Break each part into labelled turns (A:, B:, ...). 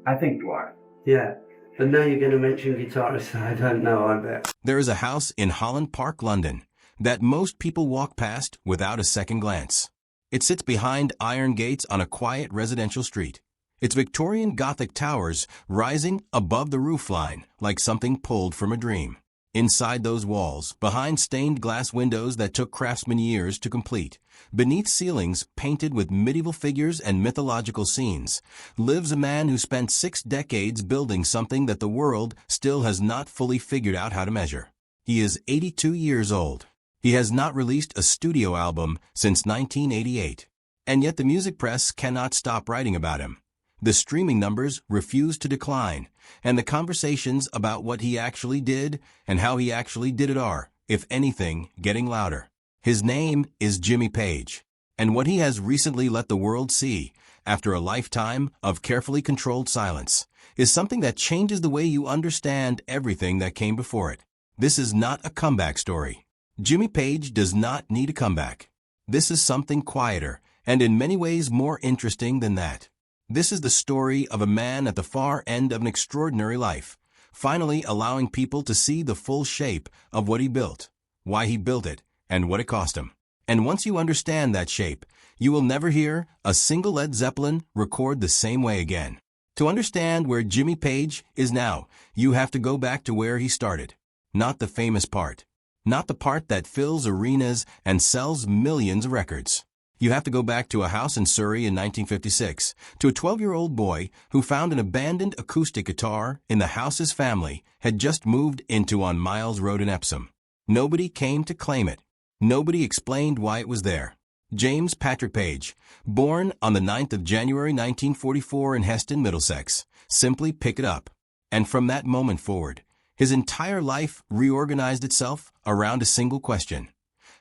A: I think you are.
B: Yeah. But now you're going to mention guitarists I don't know, I bet.
C: There is a house in Holland Park, London, that most people walk past without a second glance. It sits behind iron gates on a quiet residential street. Its Victorian Gothic towers rising above the roofline like something pulled from a dream. Inside those walls, behind stained glass windows that took craftsmen years to complete, beneath ceilings painted with medieval figures and mythological scenes, lives a man who spent 6 decades building something that the world still has not fully figured out how to measure. He is 82 years old. He has not released a studio album since 1988. And yet the music press cannot stop writing about him. The streaming numbers refuse to decline, and the conversations about what he actually did and how he actually did it are, if anything, getting louder. His name is Jimmy Page, and what he has recently let the world see, after a lifetime of carefully controlled silence, is something that changes the way you understand everything that came before it. This is not a comeback story. Jimmy Page does not need a comeback. This is something quieter, and in many ways more interesting than that. This is the story of a man at the far end of an extraordinary life, finally allowing people to see the full shape of what he built, why he built it, and what it cost him. And once you understand that shape, you will never hear a single Led Zeppelin record the same way again. To understand where Jimmy Page is now, you have to go back to where he started. Not the famous part. Not the part that fills arenas and sells millions of records. You have to go back to a house in Surrey in 1956, to a 12-year-old boy who found an abandoned acoustic guitar in the house his family had just moved into on Miles Road in Epsom. Nobody came to claim it. Nobody explained why it was there. James Patrick Page, born on the 9th of January 1944 in Heston, Middlesex, simply picked it up. And from that moment forward, his entire life reorganized itself around a single question.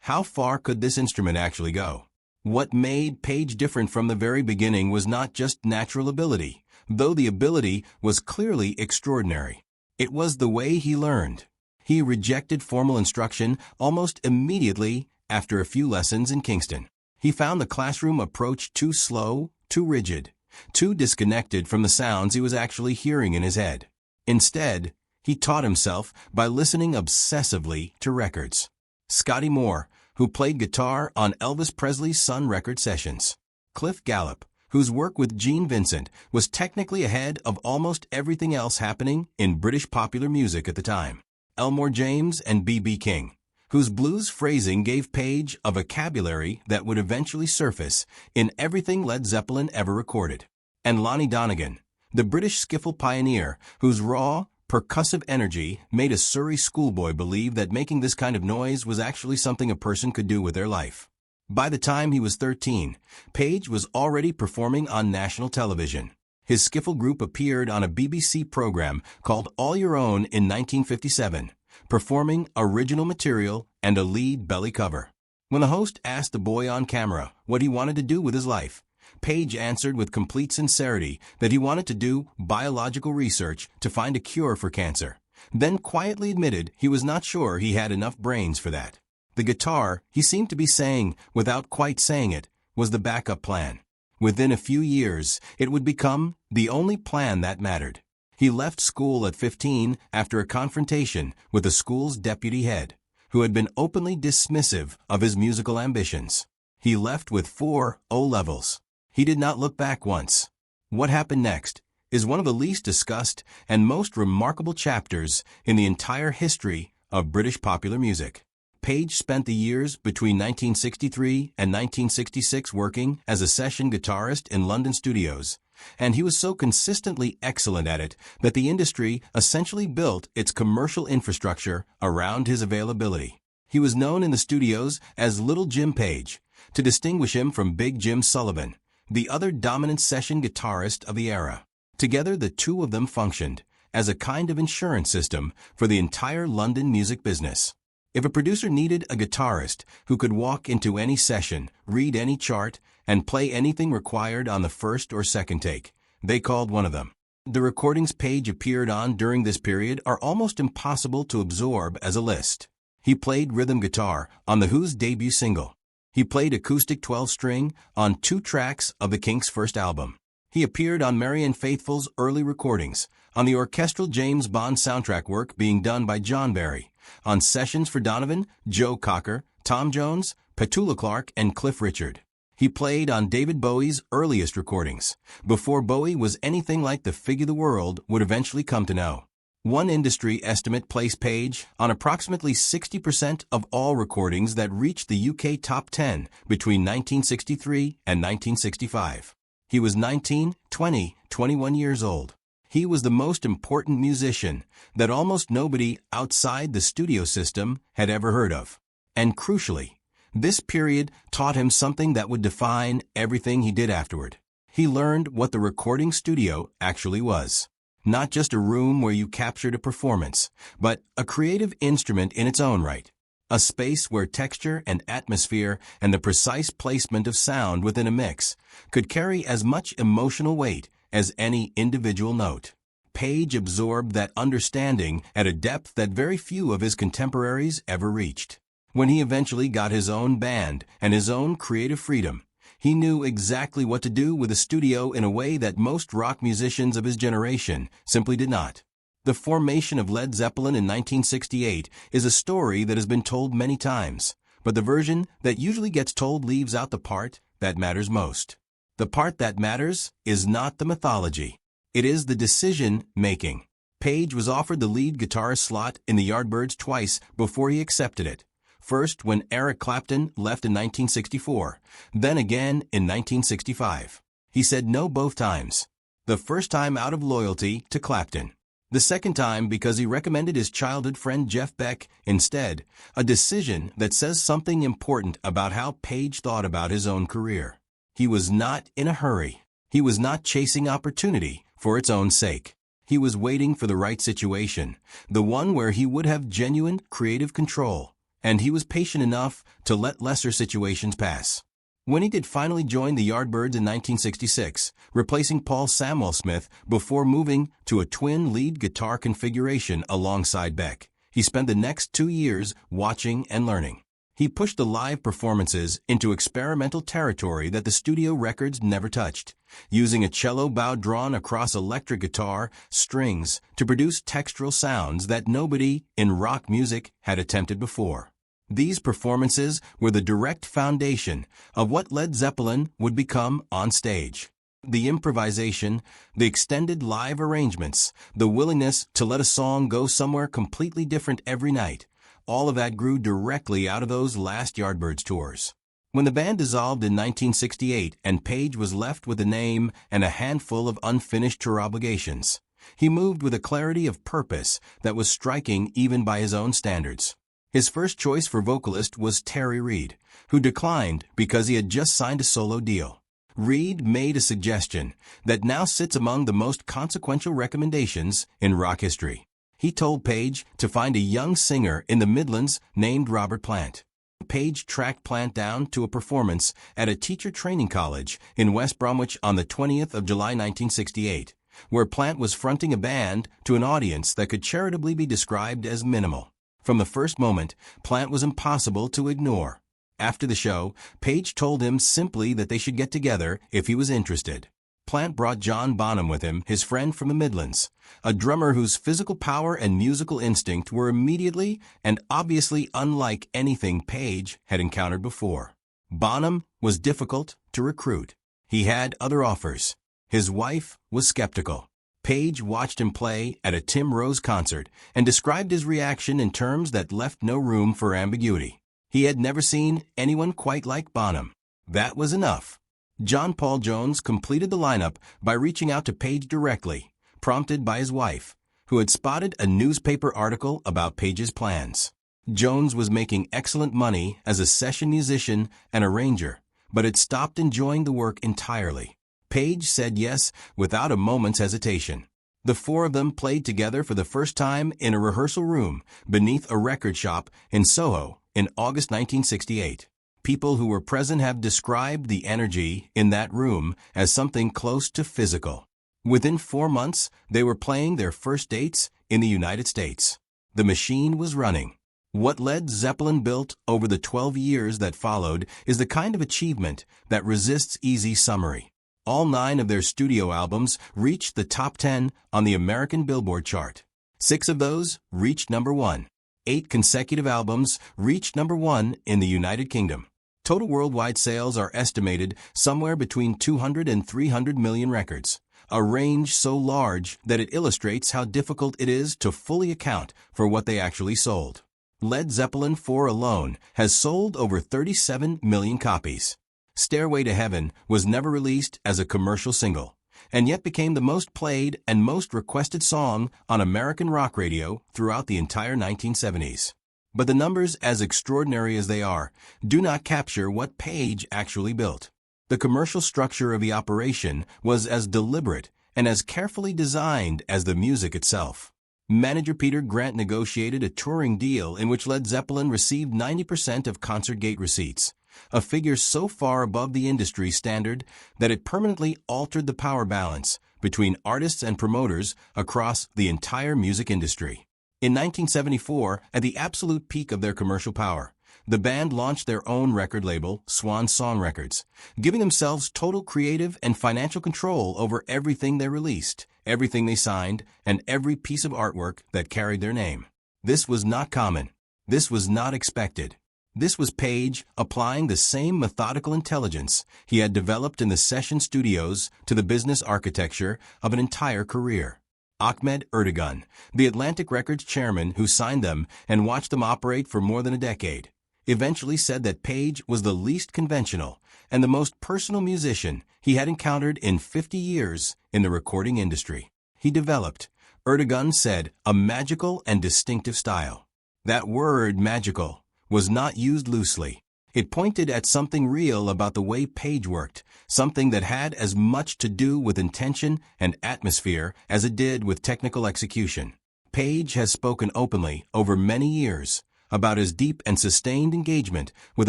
C: How far could this instrument actually go? What made Page different from the very beginning was not just natural ability, though the ability was clearly extraordinary. It was the way he learned. He rejected formal instruction almost immediately after a few lessons in Kingston. He found the classroom approach too slow, too rigid, too disconnected from the sounds he was actually hearing in his head. Instead, he taught himself by listening obsessively to records. Scotty Moore, who played guitar on Elvis Presley's Sun record sessions. Cliff Gallup, whose work with Gene Vincent was technically ahead of almost everything else happening in British popular music at the time. Elmore James and B.B. King, whose blues phrasing gave Page a vocabulary that would eventually surface in everything Led Zeppelin ever recorded. And Lonnie Donegan, the British skiffle pioneer whose raw, percussive energy made a Surrey schoolboy believe that making this kind of noise was actually something a person could do with their life. By the time he was 13, Page was already performing on national television. His skiffle group appeared on a BBC program called All Your Own in 1957, performing original material and a lead belly cover. When the host asked the boy on camera what he wanted to do with his life, Page answered with complete sincerity that he wanted to do biological research to find a cure for cancer, then quietly admitted he was not sure he had enough brains for that. The guitar, he seemed to be saying, without quite saying it, was the backup plan. Within a few years, it would become the only plan that mattered. He left school at 15 after a confrontation with the school's deputy head, who had been openly dismissive of his musical ambitions. He left with 4 O-levels. He did not look back once. What happened next is one of the least discussed and most remarkable chapters in the entire history of British popular music. Page spent the years between 1963 and 1966 working as a session guitarist in London studios, and he was so consistently excellent at it that the industry essentially built its commercial infrastructure around his availability. He was known in the studios as Little Jim Page, to distinguish him from Big Jim Sullivan, the other dominant session guitarist of the era. Together, the two of them functioned as a kind of insurance system for the entire London music business. If a producer needed a guitarist who could walk into any session, read any chart, and play anything required on the first or second take, they called one of them. The recordings Page appeared on during this period are almost impossible to absorb as a list. He played rhythm guitar on The Who's debut single. He played acoustic 12-string on 2 tracks of the Kinks' first album. He appeared on Marianne Faithfull's early recordings, on the orchestral James Bond soundtrack work being done by John Barry, on sessions for Donovan, Joe Cocker, Tom Jones, Petula Clark, and Cliff Richard. He played on David Bowie's earliest recordings, before Bowie was anything like the figure the world would eventually come to know. One industry estimate placed Page on approximately 60% of all recordings that reached the UK top 10 between 1963 and 1965. He was 19, 20, 21 years old. He was the most important musician that almost nobody outside the studio system had ever heard of. And crucially, this period taught him something that would define everything he did afterward. He learned what the recording studio actually was. Not just a room where you captured a performance, but a creative instrument in its own right. A space where texture and atmosphere and the precise placement of sound within a mix could carry as much emotional weight as any individual note. Page absorbed that understanding at a depth that very few of his contemporaries ever reached. When he eventually got his own band and his own creative freedom, he knew exactly what to do with a studio in a way that most rock musicians of his generation simply did not. The formation of Led Zeppelin in 1968 is a story that has been told many times, but the version that usually gets told leaves out the part that matters most. The part that matters is not the mythology. It is the decision-making. Page was offered the lead guitarist slot in the Yardbirds twice before he accepted it. First when Eric Clapton left in 1964, then again in 1965. He said no both times. The first time out of loyalty to Clapton. The second time because he recommended his childhood friend Jeff Beck instead, a decision that says something important about how Page thought about his own career. He was not in a hurry. He was not chasing opportunity for its own sake. He was waiting for the right situation, the one where he would have genuine creative control. And he was patient enough to let lesser situations pass. When he did finally join the Yardbirds in 1966, replacing Paul Samwell-Smith before moving to a twin lead guitar configuration alongside Beck, he spent the next 2 years watching and learning. He pushed the live performances into experimental territory that the studio records never touched, using a cello bow drawn across electric guitar strings to produce textural sounds that nobody in rock music had attempted before. These performances were the direct foundation of what Led Zeppelin would become on stage. The improvisation, the extended live arrangements, the willingness to let a song go somewhere completely different every night, all of that grew directly out of those last Yardbirds tours. When the band dissolved in 1968 and Page was left with a name and a handful of unfinished tour obligations, he moved with a clarity of purpose that was striking even by his own standards. His first choice for vocalist was Terry Reid, who declined because he had just signed a solo deal. Reid made a suggestion that now sits among the most consequential recommendations in rock history. He told Page to find a young singer in the Midlands named Robert Plant. Page tracked Plant down to a performance at a teacher training college in West Bromwich on the 20th of July 1968, where Plant was fronting a band to an audience that could charitably be described as minimal. From the first moment, Plant was impossible to ignore. After the show, Page told him simply that they should get together if he was interested. Plant brought John Bonham with him, his friend from the Midlands, a drummer whose physical power and musical instinct were immediately and obviously unlike anything Page had encountered before. Bonham was difficult to recruit. He had other offers. His wife was skeptical. Page watched him play at a Tim Rose concert and described his reaction in terms that left no room for ambiguity. He had never seen anyone quite like Bonham. That was enough. John Paul Jones completed the lineup by reaching out to Page directly, prompted by his wife, who had spotted a newspaper article about Page's plans. Jones was making excellent money as a session musician and arranger, but had stopped enjoying the work entirely. Page said yes without a moment's hesitation. The four of them played together for the first time in a rehearsal room beneath a record shop in Soho in August 1968. People who were present have described the energy in that room as something close to physical. Within 4 months, they were playing their first dates in the United States. The machine was running. What Led Zeppelin built over the 12 years that followed is the kind of achievement that resists easy summary. All 9 of their studio albums reached the top 10 on the American Billboard chart. 6 of those reached number 1. 8 consecutive albums reached number 1 in the United Kingdom. Total worldwide sales are estimated somewhere between 200 and 300 million records, a range so large that it illustrates how difficult it is to fully account for what they actually sold. Led Zeppelin 4 alone has sold over 37 million copies. Stairway to Heaven was never released as a commercial single, and yet became the most played and most requested song on American rock radio throughout the entire 1970s. But the numbers, as extraordinary as they are, do not capture what Page actually built. The commercial structure of the operation was as deliberate and as carefully designed as the music itself. Manager Peter Grant negotiated a touring deal in which Led Zeppelin received 90% of concert gate receipts, a figure so far above the industry standard that it permanently altered the power balance between artists and promoters across the entire music industry. In 1974, at the absolute peak of their commercial power, the band launched their own record label, Swan Song Records, giving themselves total creative and financial control over everything they released, everything they signed, and every piece of artwork that carried their name. This was not common. This was not expected. This was Page applying the same methodical intelligence he had developed in the session studios to the business architecture of an entire career. Ahmet Ertegun, the Atlantic Records chairman who signed them and watched them operate for more than a decade, eventually said that Page was the least conventional and the most personal musician he had encountered in 50 years in the recording industry. He developed, Ertegun said, a magical and distinctive style. That word, magical, was not used loosely. It pointed at something real about the way Page worked, something that had as much to do with intention and atmosphere as it did with technical execution. Page has spoken openly over many years about his deep and sustained engagement with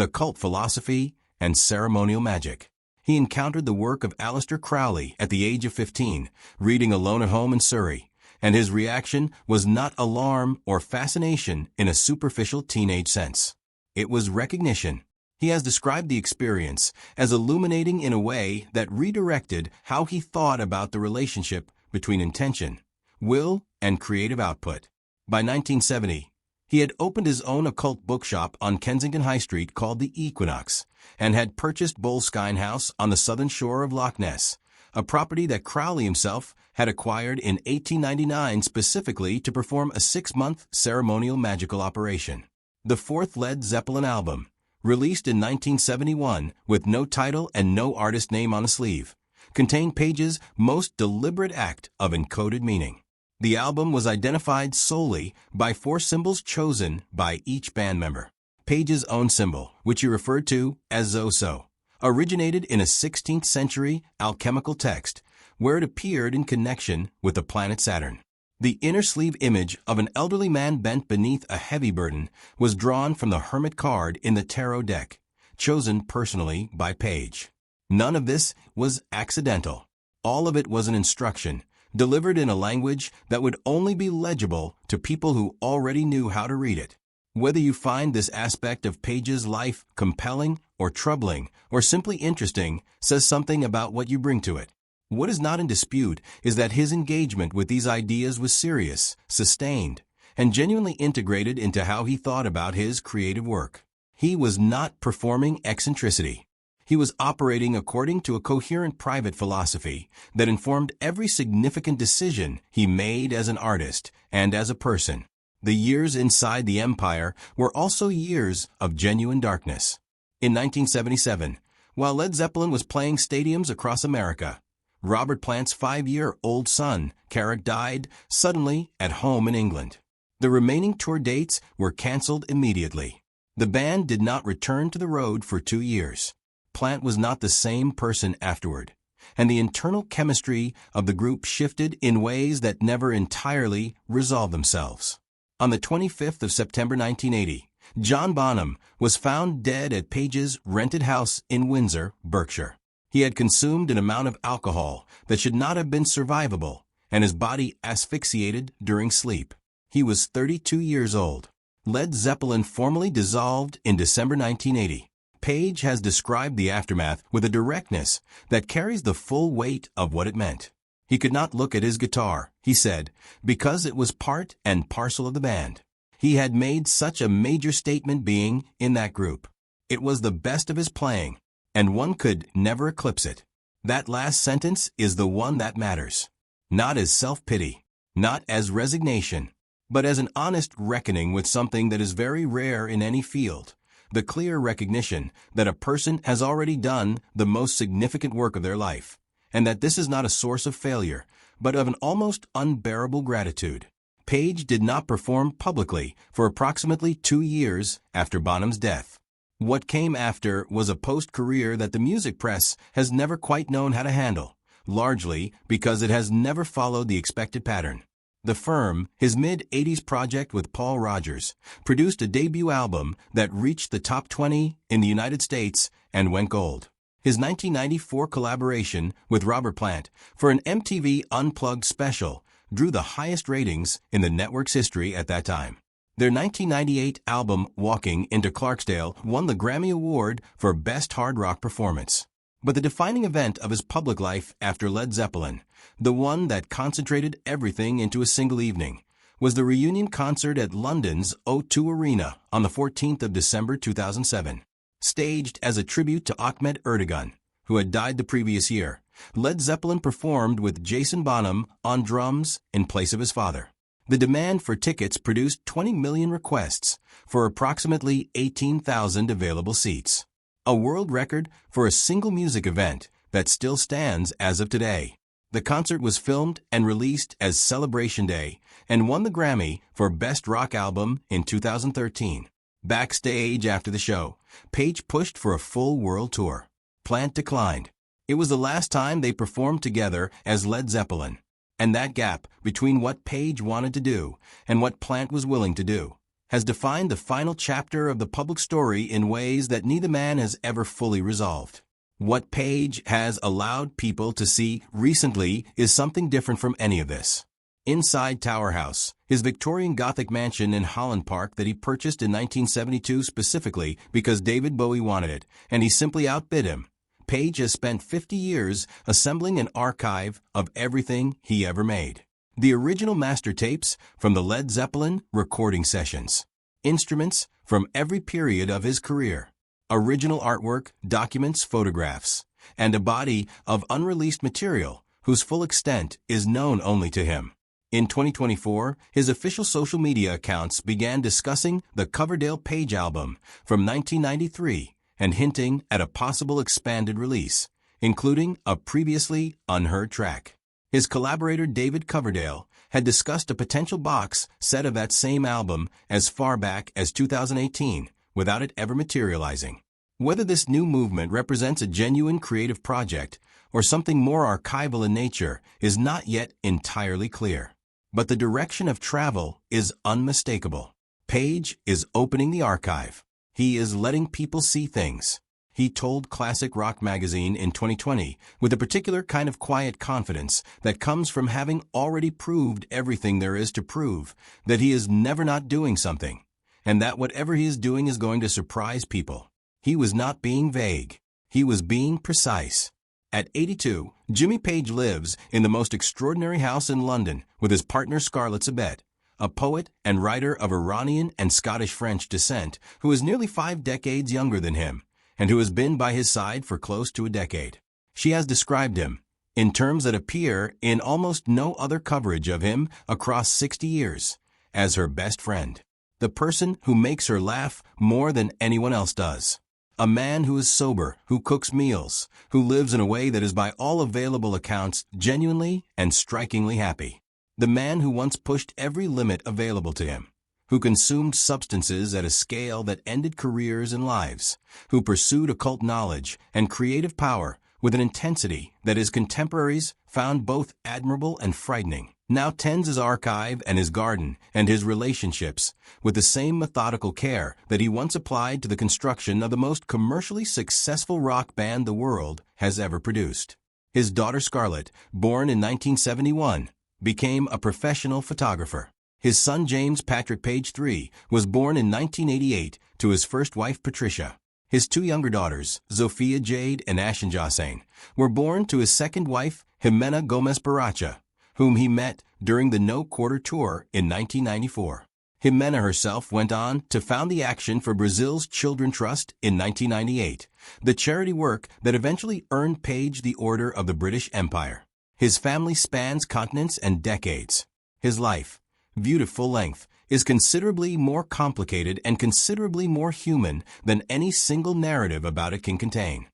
C: occult philosophy and ceremonial magic. He encountered the work of Aleister Crowley at the age of 15, reading alone at home in Surrey, and his reaction was not alarm or fascination in a superficial teenage sense. It was recognition. He has described the experience as illuminating in a way that redirected how he thought about the relationship between intention, will, and creative output. By 1970, he had opened his own occult bookshop on Kensington High Street called the Equinox, and had purchased Boleskine House on the southern shore of Loch Ness, a property that Crowley himself had acquired in 1899 specifically to perform a 6-month ceremonial magical operation. The 4th Led Zeppelin album, released in 1971 with no title and no artist name on the sleeve, contained Page's most deliberate act of encoded meaning. The album was identified solely by 4 symbols chosen by each band member. Page's own symbol, which he referred to as Zoso, originated in a 16th century alchemical text where it appeared in connection with the planet Saturn. The inner sleeve image of an elderly man bent beneath a heavy burden was drawn from the Hermit card in the tarot deck, chosen personally by Page. None of this was accidental. All of it was an instruction, delivered in a language that would only be legible to people who already knew how to read it. Whether you find this aspect of Page's life compelling or troubling or simply interesting says something about what you bring to it. What is not in dispute is that his engagement with these ideas was serious, sustained, and genuinely integrated into how he thought about his creative work. He was not performing eccentricity. He was operating according to a coherent private philosophy that informed every significant decision he made as an artist and as a person. The years inside the empire were also years of genuine darkness. In 1977, while Led Zeppelin was playing stadiums across America, Robert Plant's 5-year-old son, Carrick, died suddenly at home in England. The remaining tour dates were canceled immediately. The band did not return to the road for 2 years. Plant was not the same person afterward, and the internal chemistry of the group shifted in ways that never entirely resolved themselves. On the 25th of September 1980, John Bonham was found dead at Page's rented house in Windsor, Berkshire. He had consumed an amount of alcohol that should not have been survivable, and his body asphyxiated during sleep. He was 32 years old. Led Zeppelin formally dissolved in December 1980. Page has described the aftermath with a directness that carries the full weight of what it meant. He could not look at his guitar, he said, because it was part and parcel of the band. He had made such a major statement being in that group. It was the best of his playing, and one could never eclipse it. That last sentence is the one that matters. Not as self-pity, not as resignation, but as an honest reckoning with something that is very rare in any field, the clear recognition that a person has already done the most significant work of their life, and that this is not a source of failure, but of an almost unbearable gratitude. Page did not perform publicly for approximately 2 years after Bonham's death. What came after was a post-career that the music press has never quite known how to handle, largely because it has never followed the expected pattern. The Firm, his mid-'80s project with Paul Rodgers, produced a debut album that reached the top 20 in the United States and went gold. His 1994 collaboration with Robert Plant for an MTV Unplugged special drew the highest ratings in the network's history at that time. Their 1998 album Walking into Clarksdale won the Grammy Award for Best Hard Rock Performance. But the defining event of his public life after Led Zeppelin, the one that concentrated everything into a single evening, was the reunion concert at London's O2 Arena on the 14th of December 2007. Staged as a tribute to Ahmet Ertegun, who had died the previous year, Led Zeppelin performed with Jason Bonham on drums in place of his father. The demand for tickets produced 20 million requests for approximately 18,000 available seats. A world record for a single music event that still stands as of today. The concert was filmed and released as Celebration Day and won the Grammy for Best Rock Album in 2013. Backstage after the show, Page pushed for a full world tour. Plant declined. It was the last time they performed together as Led Zeppelin. And that gap between what Page wanted to do and what Plant was willing to do has defined the final chapter of the public story in ways that neither man has ever fully resolved. What Page has allowed people to see recently is something different from any of this. Inside Tower House, his Victorian Gothic mansion in Holland Park that he purchased in 1972 specifically because David Bowie wanted it, and he simply outbid him, Page has spent 50 years assembling an archive of everything he ever made. The original master tapes from the Led Zeppelin recording sessions. Instruments from every period of his career. Original artwork, documents, photographs. And a body of unreleased material whose full extent is known only to him. In 2024, his official social media accounts began discussing the Coverdale Page album from 1993 and hinting at a possible expanded release, including a previously unheard track. His collaborator David Coverdale had discussed a potential box set of that same album as far back as 2018, without it ever materializing. Whether this new movement represents a genuine creative project or something more archival in nature is not yet entirely clear. But the direction of travel is unmistakable. Page is opening the archive. He is letting people see things. He told Classic Rock magazine in 2020 with a particular kind of quiet confidence that comes from having already proved everything there is to prove that he is never not doing something, and that whatever he is doing is going to surprise people. He was not being vague. He was being precise. At 82, Jimmy Page lives in the most extraordinary house in London with his partner Scarlett Zabet, a poet and writer of Iranian and Scottish-French descent who is nearly 5 decades younger than him and who has been by his side for close to a decade. She has described him, in terms that appear in almost no other coverage of him across 60 years, as her best friend. The person who makes her laugh more than anyone else does. A man who is sober, who cooks meals, who lives in a way that is by all available accounts genuinely and strikingly happy. The man who once pushed every limit available to him, who consumed substances at a scale that ended careers and lives, who pursued occult knowledge and creative power with an intensity that his contemporaries found both admirable and frightening, now tends his archive and his garden and his relationships with the same methodical care that he once applied to the construction of the most commercially successful rock band the world has ever produced. His daughter Scarlett, born in 1971, became a professional photographer. His son James Patrick Page III was born in 1988 to his first wife Patricia. His two younger daughters, Zofia Jade and Ashen Josain, were born to his second wife, Jimena Gomez Baracha, whom he met during the No Quarter Tour in 1994. Jimena herself went on to found the Action for Brazil's Children Trust in 1998, the charity work that eventually earned Page the Order of the British Empire. His family spans continents and decades. His life, viewed at full length, is considerably more complicated and considerably more human than any single narrative about it can contain.